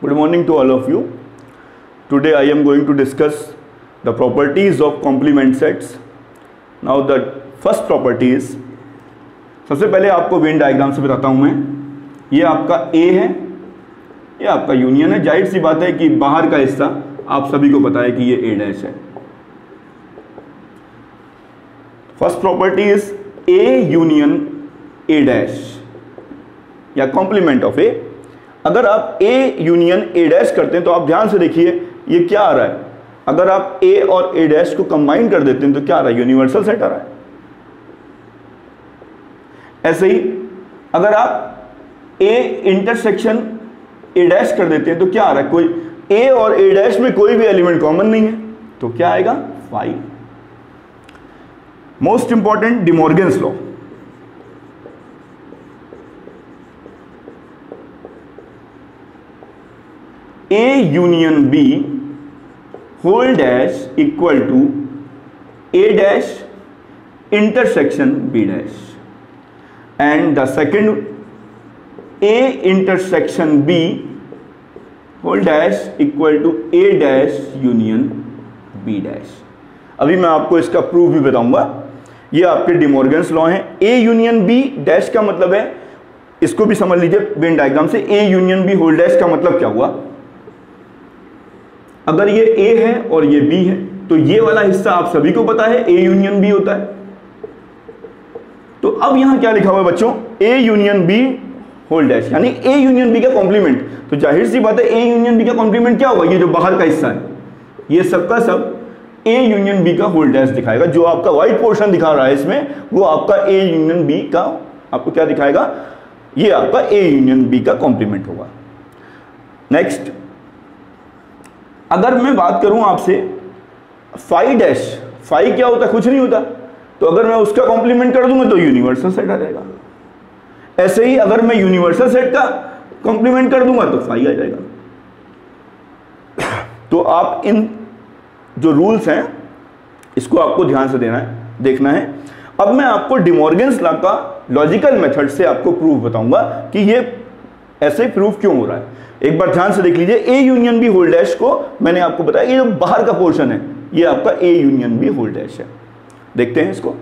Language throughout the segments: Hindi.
Good morning to all of you. Today I am going to discuss the properties of complement sets. Now the first property is, सबसे पहले आपको वेन डायग्राम से बताता हूं मैं। ये आपका A है, ये आपका यूनियन है। जाहिर सी बात है कि बाहर का हिस्सा आप सभी को पता है कि ये A डैश है। First property is A union A dash या कॉम्प्लीमेंट ऑफ A। अगर आप A यूनियन A डैश करते हैं तो आप ध्यान से देखिए ये क्या आ रहा है। अगर आप A और A डैश को कंबाइन कर देते हैं तो क्या आ रहा है, यूनिवर्सल सेट आ रहा है। ऐसे ही अगर आप A इंटरसेक्शन A डैश कर देते हैं तो क्या आ रहा है, कोई A और A डैश में कोई भी एलिमेंट कॉमन नहीं है तो क्या आएगा, 5। Most important D Morgan's law. A union B whole dash equal to A dash intersection B dash, and the second A intersection B whole dash equal to A dash union B dash। अभी मैं आपको इसका प्रूफ भी बताऊंगा। ये आपके डी मॉर्गन्स लॉ हैं। A यूनियन B डैश का मतलब है, इसको भी समझ लीजिए वेन डायग्राम से। A union B whole dash का मतलब क्या हुआ, अगर ये A है और ये B है तो ये वाला हिस्सा आप सभी को पता है A यूनियन B होता है। तो अब यहां क्या लिखा हुआ है बच्चों, A union B whole dash यानी A यूनियन B का कॉम्प्लीमेंट। तो जाहिर सी बात है A यूनियन B का कॉम्प्लीमेंट क्या होगा, ये जो बाहर का हिस्सा है ये सबका सब A यूनियन B का होल डैश दिखाएगा। जो आपका व्हाइट पोर्शन दिखा रहा है इसमें वो आपका A यूनियन B का आपको क्या दिखाएगा, ये आपका A यूनियन B का कॉम्प्लीमेंट होगा। नेक्स्ट, अगर मैं बात करूं आपसे फाई डैश, फाई क्या होता है, कुछ नहीं होता। तो अगर मैं उसका कॉम्प्लीमेंट कर दूंगा तो यूनिवर्सल सेट आ जाएगा। ऐसे ही अगर मैं यूनिवर्सल सेट का कॉम्प्लीमेंट कर दूंगा तो फाई आ जाएगा। तो आप इन जो रूल्स हैं इसको आपको ध्यान से देखना है। अब मैं आपको डी मॉर्गन्स लॉ का लॉजिकल मेथड से आपको प्रूफ बताऊंगा कि ये ऐसे प्रूफ क्यों हो रहा है। एक बार ध्यान से देख लीजिए। A union B whole dash को मैंने आपको बताया, ये जो बाहर का पोर्शन है ये आपका A union B whole dash है। देखते हैं इसको।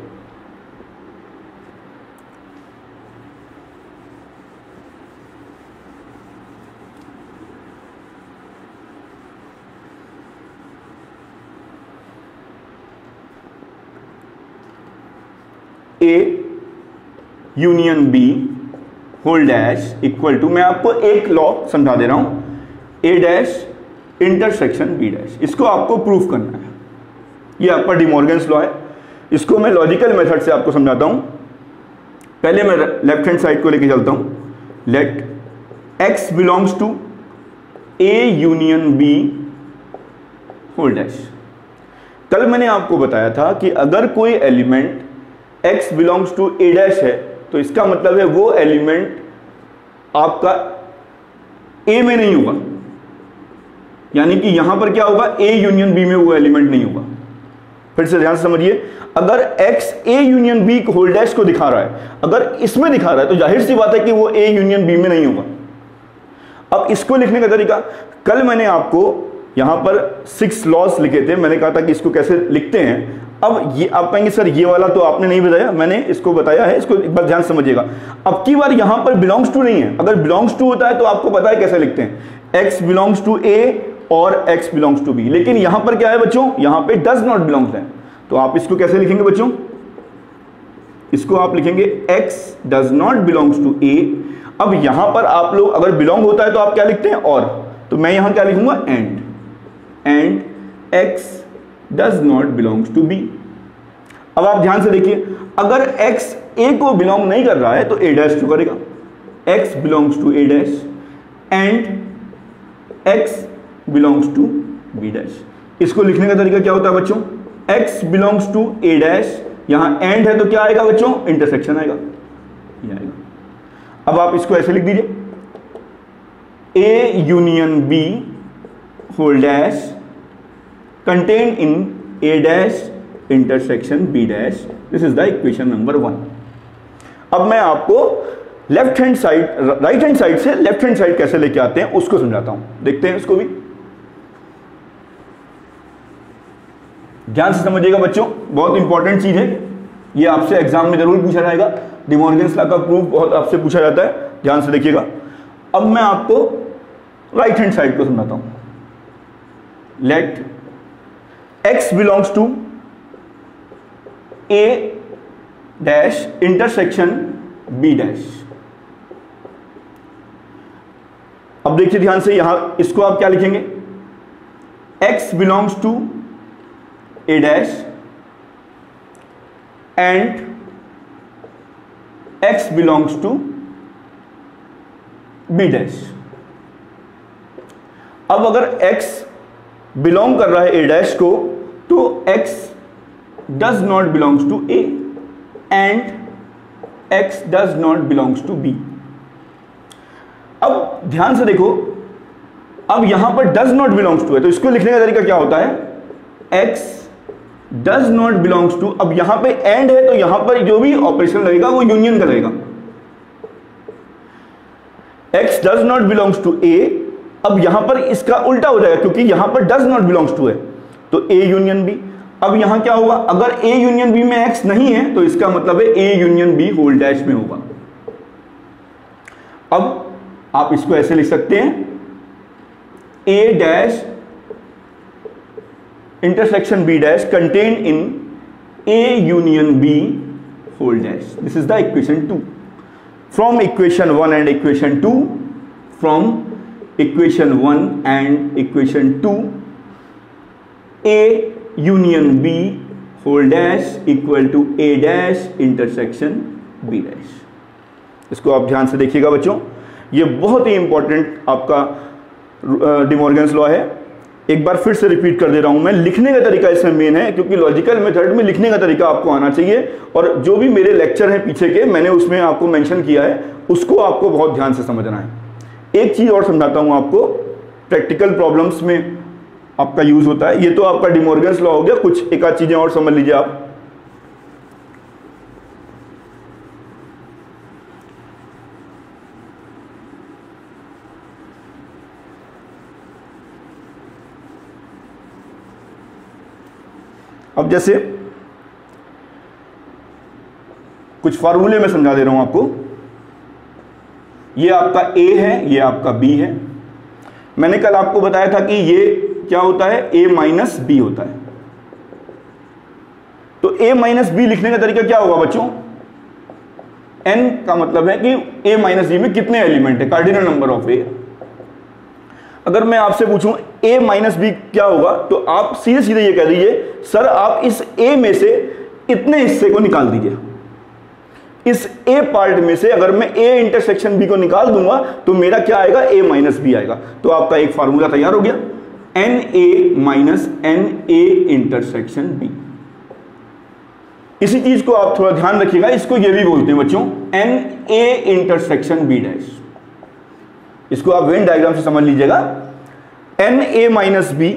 A union B whole dash equal to, मैं आपको एक लॉ समझा दे रहा हूं, A dash intersection B dash. इसको आपको प्रूफ करना है। ये आपका डी मॉर्गन्स लॉ है। इसको मैं लॉजिकल मेथड से आपको समझाता हूं। पहले मैं लेफ्ट हैंड साइड को लेके चलता हूं। Let X belongs to A union B whole dash. कल मैंने आपको बताया था कि अगर कोई element X belongs to A dash है तो इसका मतलब है वो एलिमेंट आपका A में नहीं होगा, यानी कि यहां पर क्या होगा, A यूनियन B में वो एलिमेंट नहीं होगा। फिर से ध्यान से समझिए, अगर X A union B whole dash को दिखा रहा है, अगर इसमें दिखा रहा है तो जाहिर सी बात है कि वो A यूनियन B में नहीं होगा। अब इसको लिखने का तरीका, कल मैंने आपको यहां पर 6 लॉस लिखे थे। मैंने कहा था कि इसको कैसे लिखते हैं। अब ये आप कहेंगे सर ये वाला तो आपने नहीं बताया, मैंने इसको बताया है। इसको एक बार ध्यान समझिएगा। अब की बार यहां पर बिलोंग्स टू नहीं है। अगर बिलोंग्स टू होता है तो आपको पता है कैसे लिखते हैं, X बिलोंग्स टू A और X बिलोंग्स टू B। लेकिन यहां पर क्या है बच्चों, यहां पे डज नॉट बिलोंग्स है। तो आप इसको कैसे लिखेंगे बच्चों, इसको आप लिखेंगे X does not belongs to A। अब यहां पर आप लोग अगर बिलोंग होता है तो आप क्या लिखते हैं, और। तो मैं यहां क्या लिखूंगा, and X does not belongs to B। अब आप ध्यान से देखिए, अगर X A को बिलोंग नहीं कर रहा है तो A डैश क्यों करेगा, X belongs to A dash and X belongs to B dash. इसको लिखने का तरीका क्या होता है बच्चों, X belongs to A dash, यहां एंड है तो क्या आएगा बच्चों, इंटरसेक्शन आएगा, ये आएगा। अब आप इसको ऐसे लिख दीजिए, A union B whole dash contained in A dash intersection B dash। This is the equation number 1। अब मैं आपको left hand side, right hand side से लेफ्ट हैंड साइड कैसे लेके आते हैं उसको समझाता हूं, देखते हैं उसको भी। ध्यान से समझिएगा बच्चों, बहुत इंपॉर्टेंट चीज है ये, आपसे एग्जाम में जरूर पूछा जाएगा। डी मॉर्गन्स लॉ का प्रूफ बहुत आपसे पूछा जाता है, ध्यान से देखिएगा। अब मैं आपको राइट हैंड साइड को समझाता हूं। Let x belongs to a dash intersection b dash. अब देखिए ध्यान से, यहां इसको आप क्या लिखेंगे, x belongs to a dash and x belongs to b dash. अब अगर x बिलोंग कर रहा है a डैश को, तो x does not belongs to a and x does not belongs to b। अब ध्यान से देखो, अब यहां पर डज नॉट बिलोंग्स टू है, तो इसको लिखने का तरीका क्या होता है, x does not belongs to, अब यहां पे एंड है तो यहां पर जो भी ऑपरेशन लगेगा वो यूनियन का लगेगा। x does not belongs to a, अब यहां पर इसका उल्टा हो जाएगा, क्योंकि यहां पर डज नॉट बिलोंग्स टू है तो a यूनियन b। अब यहां क्या होगा, अगर a यूनियन b में x नहीं है तो इसका मतलब है a union b whole dash में होगा। अब आप इसको ऐसे लिख सकते हैं, a dash intersection b dash contain in a union b whole dash. This is the equation 2 from equation 1 and equation 2, from equation 1 and equation 2, a union b whole dash equal to a dash intersection b dash. इसको आप ध्यान से देखिएगा बच्चों, ये बहुत ही इंपॉर्टेंट आपका डी मॉर्गन्स लॉ है। एक बार फिर से रिपीट कर दे रहा हूं मैं, लिखने का तरीका इसमें मेन है, क्योंकि लॉजिकल मेथड में लिखने का तरीका आपको आना चाहिए, और जो भी मेरे लेक्चर हैं पीछे के मैंने उसमें आपको मेंशन किया है, उसको आपको बहुत ध्यान से समझना है। एक चीज और समझाता हूं आपको, प्रैक्टिकल प्रॉब्लम्स में आपका यूज होता है। ये तो आपका डी मॉर्गन्स लॉ हो गया, कुछ एक आध चीजें और समझ लीजिए आप। अब जैसे कुछ फार्मूले में समझा दे रहा हूं आपको। ये आपका a है, ये आपका b है। मैंने कल आपको बताया था कि ये क्या होता है, a माइनस b होता है। तो a माइनस b लिखने का तरीका क्या होगा बच्चों, n का मतलब है कि a माइनस b में कितने एलिमेंट है, कार्डिनल नंबर ऑफ a। अगर मैं आपसे पूछूं a माइनस बी क्या होगा, तो आप सीधे सीधे ये कह दीजिए, सर आप इस a में से इतने हिस्से को निकाल दीजिए। इस a पार्ट में से अगर मैं a इंटरसेक्शन b को निकाल दूंगा तो मेरा क्या आएगा, a माइनस बी आएगा। तो आपका एक फार्मूला तैयार हो गया, na minus na intersection b। इसी चीज को आप थोड़ा ध्यान रखिएगा, इसको ये भी बोलते हैं बच्चों na इंटरसेक्शन b डैश। इसको आप वेन डायग्राम से समझ लीजिएगा, na माइनस बी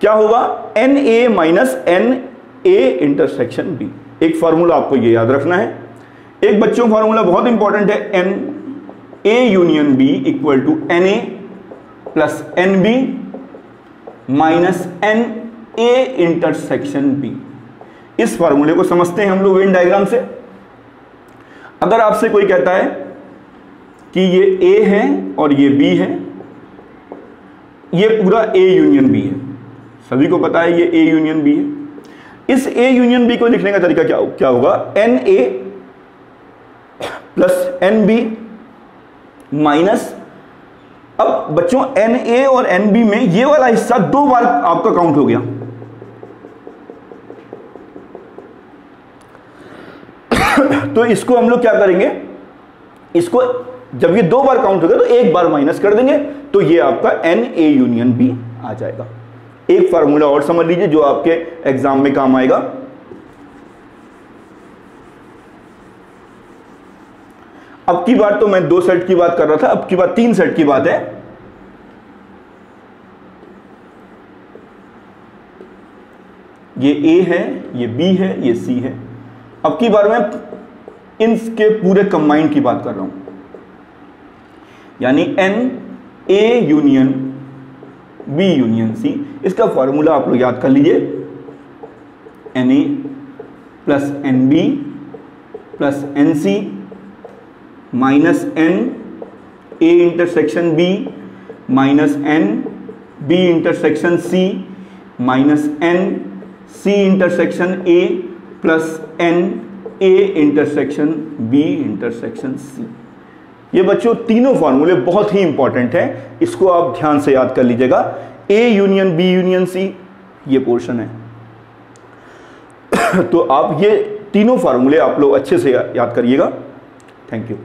क्या होगा, na minus na intersection b। एक फार्मूला आपको ये याद रखना है। एक बच्चों फार्मूला बहुत इंपॉर्टेंट है, na union b equal to na plus nb minus na intersection b। इस फार्मूले को समझते हैं हम लोग वेन डायग्राम से। अगर आपसे कोई कहता है कि ये a है और ये b है, ये पूरा a यूनियन b है, सभी को पता है ये a यूनियन b है। इस a यूनियन b को लिखने का तरीका क्या होगा, na प्लस nb माइनस, अब बच्चों na और nb में ये वाला हिस्सा दो बार आपका काउंट हो गया। तो इसको हम लोग क्या करेंगे, इसको जब ये दो बार काउंट हो गया तो एक बार माइनस कर देंगे, तो ये आपका na यूनियन b आ जाएगा। एक फार्मूला और समझ लीजिए जो आपके एग्जाम में काम आएगा। अब की बार तो मैं 2 सेट की बात कर रहा था, अब की बार 3 सेट की बात है। ये a है, ये b है, ये c है। अब की बार मैं इनके पूरे कंबाइंड की बात कर रहा हूं, यानी n A union B union C. इसका फॉर्मूला आप लोग याद कर लीजिए, n A plus n B plus n C minus n A intersection B minus n B intersection C minus n C intersection A plus n A intersection B intersection C. ये बच्चों तीनों फॉर्मूले बहुत ही इंपॉर्टेंट हैं, इसको आप ध्यान से याद कर लीजिएगा। A union B union C ये पोर्शन है तो आप ये तीनों फार्मूले आप लोग अच्छे से याद करिएगा। Thank you.